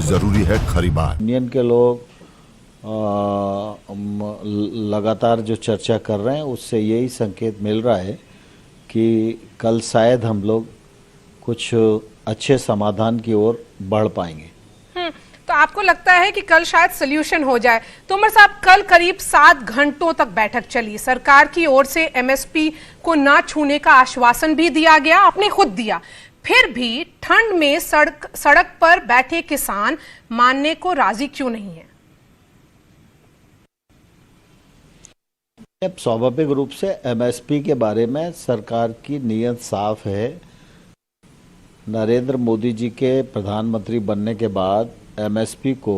जरूरी है खरी बात। यूनियन के लोग लगातार जो चर्चा कर रहे हैं उससे यही संकेत मिल रहा है कि कल शायद हम लोग कुछ अच्छे समाधान की ओर बढ़ पाएंगे। तो आपको लगता है कि कल शायद सोल्यूशन हो जाए? तोमर साहब, कल करीब 7 घंटों तक बैठक चली। सरकार की ओर से एमएसपी को ना छूने का आश्वासन भी दिया गया, आपने खुद दिया। फिर भी ठंड में सड़क पर बैठे किसान मानने को राजी क्यों नहीं है? अब स्वाभाविक रूप से एमएसपी के बारे में सरकार की नीयत साफ है। नरेंद्र मोदी जी के प्रधानमंत्री बनने के बाद एमएसपी को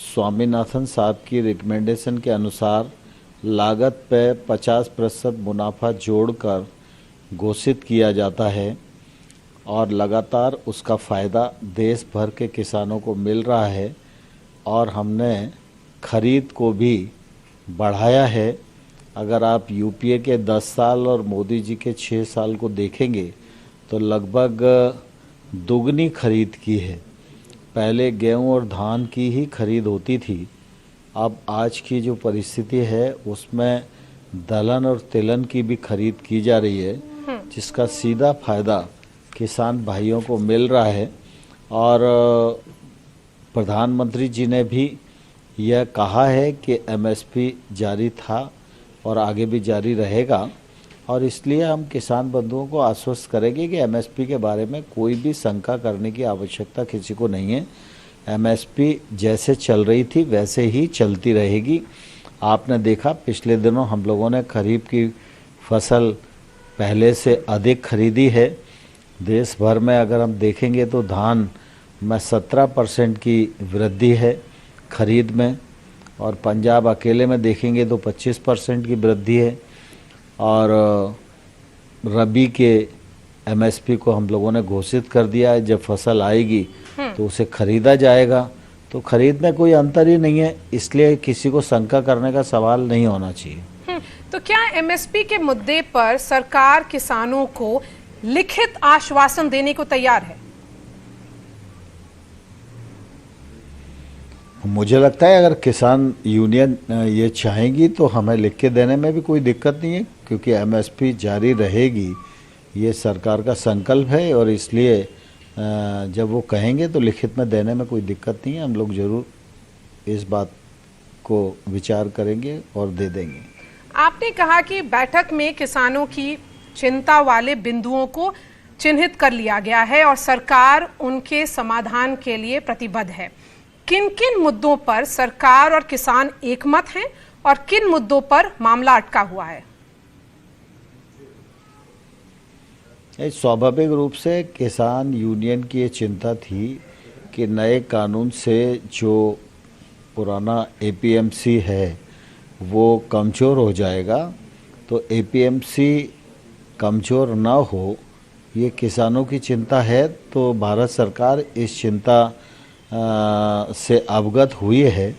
स्वामीनाथन साहब की रिकमेंडेशन के अनुसार लागत पे 50% मुनाफा जोड़कर घोषित किया जाता है और लगातार उसका फ़ायदा देश भर के किसानों को मिल रहा है और हमने खरीद को भी बढ़ाया है। अगर आप यूपीए के 10 साल और मोदी जी के 6 साल को देखेंगे तो लगभग दुगनी खरीद की है। पहले गेहूं और धान की ही खरीद होती थी, अब आज की जो परिस्थिति है उसमें दलहन और तिलहन की भी खरीद की जा रही है, जिसका सीधा फायदा किसान भाइयों को मिल रहा है। और प्रधानमंत्री जी ने भी यह कहा है कि एमएसपी जारी था और आगे भी जारी रहेगा और इसलिए हम किसान बंधुओं को आश्वस्त करेंगे कि एमएसपी के बारे में कोई भी शंका करने की आवश्यकता किसी को नहीं है। एमएसपी जैसे चल रही थी वैसे ही चलती रहेगी। आपने देखा पिछले दिनों हम लोगों ने खरीफ की फसल पहले से अधिक खरीदी है। देश भर में अगर हम देखेंगे तो धान में 17% की वृद्धि है खरीद में, और पंजाब अकेले में देखेंगे तो 25% की वृद्धि है। और रबी के एमएसपी को हम लोगों ने घोषित कर दिया है, जब फसल आएगी तो उसे खरीदा जाएगा। तो खरीद में कोई अंतर ही नहीं है, इसलिए किसी को शंका करने का सवाल नहीं होना चाहिए। तो क्या एमएसपी के मुद्दे पर सरकार किसानों को लिखित आश्वासन देने को तैयार है? मुझे लगता है अगर किसान यूनियन ये चाहेंगी तो हमें लिख के देने में भी कोई दिक्कत नहीं है, क्योंकि एमएसपी जारी रहेगी, ये सरकार का संकल्प है। और इसलिए जब वो कहेंगे तो लिखित में देने में कोई दिक्कत नहीं है। हम लोग जरूर इस बात को विचार करेंगे और दे देंगे। आपने कहा कि बैठक में किसानों की चिंता वाले बिंदुओं को चिन्हित कर लिया गया है और सरकार उनके समाधान के लिए प्रतिबद्ध है। किन किन मुद्दों पर सरकार और किसान एकमत हैं और किन मुद्दों पर मामला अटका हुआ है? स्वाभाविक रूप से किसान यूनियन की ये चिंता थी कि नए कानून से जो पुराना एपीएमसी है वो कमज़ोर हो जाएगा। तो एपीएमसी कमज़ोर ना हो, ये किसानों की चिंता है। तो भारत सरकार इस चिंता से अवगत हुई है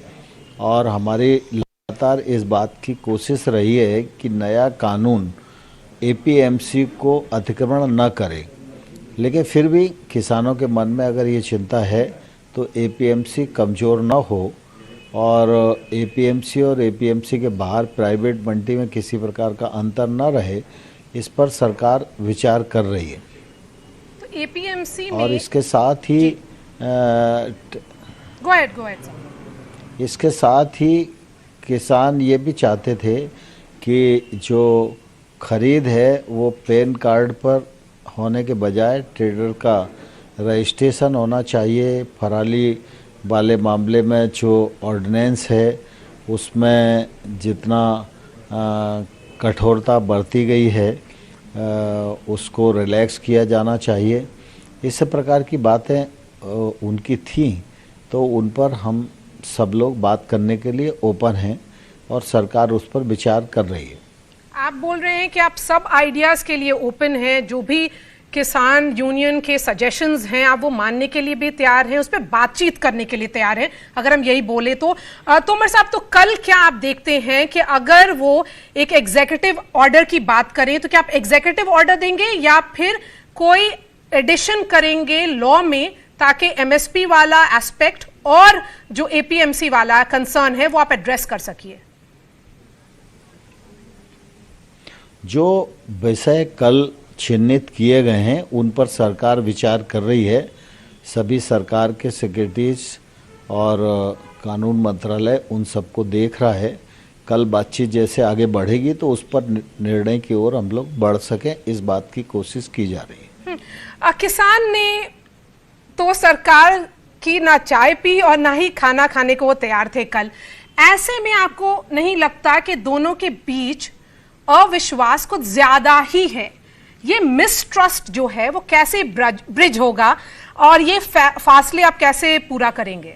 और हमारी लगातार इस बात की कोशिश रही है कि नया कानून एपीएमसी को अतिक्रमण न करे। लेकिन फिर भी किसानों के मन में अगर ये चिंता है तो एपीएमसी कमज़ोर न हो और एपीएमसी और एपीएमसी के बाहर प्राइवेट मंडी में किसी प्रकार का अंतर न रहे, इस पर सरकार विचार कर रही है। तो एपीएमसी में और इसके साथ ही go ahead, इसके साथ ही किसान ये भी चाहते थे कि जो खरीद है वो पैन कार्ड पर होने के बजाय ट्रेडर का रजिस्ट्रेशन होना चाहिए। पराली वाले मामले में जो ऑर्डिनेंस है उसमें जितना कठोरता बरती गई है उसको रिलैक्स किया जाना चाहिए। इस प्रकार की बातें उनकी थी, तो उन पर हम सब लोग बात करने के लिए ओपन हैं और सरकार उस पर विचार कर रही है। आप बोल रहे हैं कि आप सब आइडियाज के लिए ओपन हैं, जो भी किसान यूनियन के सजेशंस हैं आप वो मानने के लिए भी तैयार हैं, उस पर बातचीत करने के लिए तैयार हैं, अगर हम यही बोले तो। तोमर साहब, तो कल क्या आप देखते हैं कि अगर वो एक एग्जीक्यूटिव ऑर्डर की बात करें तो क्या आप एग्जीक्यूटिव ऑर्डर देंगे या फिर कोई एडिशन करेंगे लॉ में ताकि एमएसपी वाला एस्पेक्ट और जो एपीएमसी वाला कंसर्न है वो आप एड्रेस कर सकिए? जो विषय कल चिन्हित किए गए हैं उन पर सरकार विचार कर रही है। सभी सरकार के सेक्रेटरीज और कानून मंत्रालय उन सबको देख रहा है। कल बातचीत जैसे आगे बढ़ेगी तो उस पर निर्णय की ओर हम लोग बढ़ सकें, इस बात की कोशिश की जा रही है। किसान ने तो सरकार की ना चाय पी और ना ही खाना खाने को वो तैयार थे कल। ऐसे में आपको नहीं लगता कि दोनों के बीच अविश्वास कुछ ज्यादा ही है? ये मिसट्रस्ट जो है वो कैसे ब्रिज होगा और ये फासले आप कैसे पूरा करेंगे?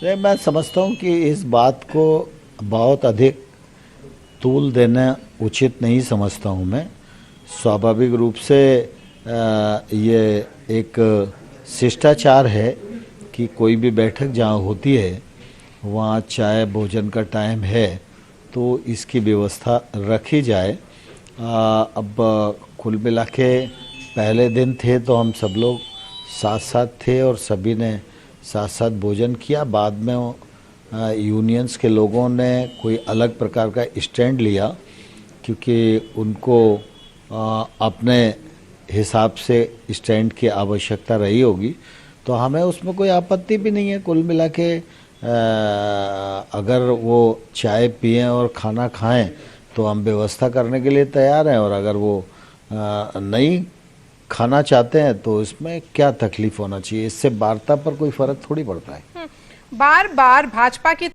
मैं समझता हूं कि इस बात को बहुत अधिक तूल देना उचित नहीं समझता हूं मैं। स्वाभाविक रूप से ये एक शिष्टाचार है कि कोई भी बैठक जहां होती है वहाँ चाय भोजन का टाइम है तो इसकी व्यवस्था रखी जाए। अब कुल मिला के पहले दिन थे तो हम सब लोग साथ साथ थे और सभी ने साथ साथ भोजन किया। बाद में यूनियंस के लोगों ने कोई अलग प्रकार का स्टैंड लिया क्योंकि उनको अपने हिसाब से स्टैंड की आवश्यकता रही होगी, तो हमें उसमें कोई आपत्ति भी नहीं है। कुल मिला के अगर वो चाय पिएं और खाना खाएं तो हम व्यवस्था करने के लिए तैयार हैं, और अगर वो नहीं खाना चाहते हैं तो इसमें क्या तकलीफ होना चाहिए? इससे वार्ता पर कोई फर्क थोड़ी पड़ता है। बार बार भाजपा की